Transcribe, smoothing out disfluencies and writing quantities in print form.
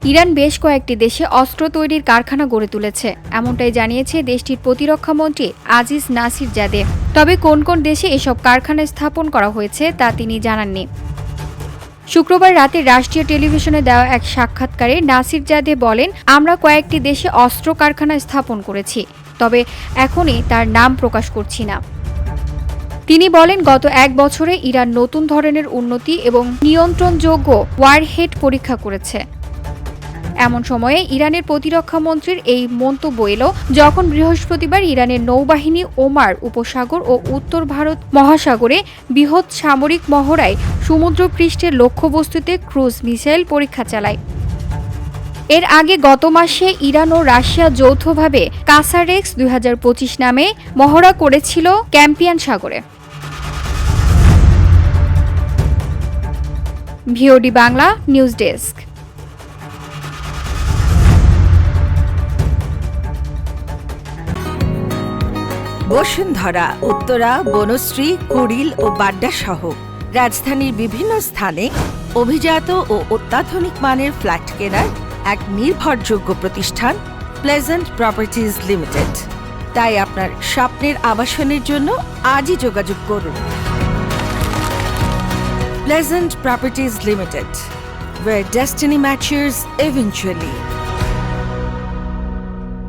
Iran বেশ কয়েকটি দেশে অস্ত্র তৈরির কারখানা গড়ে তুলেছে, এমনটাই জানিয়েছে দেশটির প্রতিরক্ষা মন্ত্রী আজিজ নাসির জাদে। তবে কোন কোন দেশে এসব কারখানা স্থাপন করা হয়েছে তা তিনি জানাননি। শুক্রবার রাতে রাষ্ট্রীয় টেলিভিশনে দেওয়া এক সাক্ষাৎকারে নাসির জাদে বলেন, আমরা কয়েকটি দেশে অস্ত্র কারখানা স্থাপন করেছি, তবে এখনই তার নাম প্রকাশ করছি না। তিনি বলেন, গত এক বছরে ইরান নতুন ধরনের উন্নতি এবং নিয়ন্ত্রণযোগ্য ওয়ারহেড পরীক্ষা করেছে। এমন সময়ে ইরানের প্রতিরক্ষা মন্ত্রীর এই মন্তব্য এলো যখন বৃহস্পতিবার ইরানের নৌবাহিনী ওমার উপসাগর ও উত্তর ভারত মহাসাগরে বৃহৎ সামরিক মহড়ায় সমুদ্রপৃষ্ঠের লক্ষ্যবস্তুতে ক্রুজ মিসাইল পরীক্ষা চালায়। এর আগে গত মাসে ইরান ও রাশিয়া যৌথভাবে কাসারেক্স 2025 নামে মহড়া করেছিল ক্যাম্পিয়ান সাগরে। VOD Bangla news desk. Bashundhara, Uttara, Banasree, Kuril ও বাড্ডা সহ রাজধানীর বিভিন্ন স্থানে অভিজাত ও অত্যাধুনিক মানের ফ্ল্যাট কেনার এক নির্ভরযোগ্য প্রতিষ্ঠান প্লেজেন্ট প্রপার্টিজ লিমিটেড। তাই আপনার স্বপ্নের আবাসনের জন্য আজই যোগাযোগ করুন। Pleasant properties limited, where destiny matches eventually.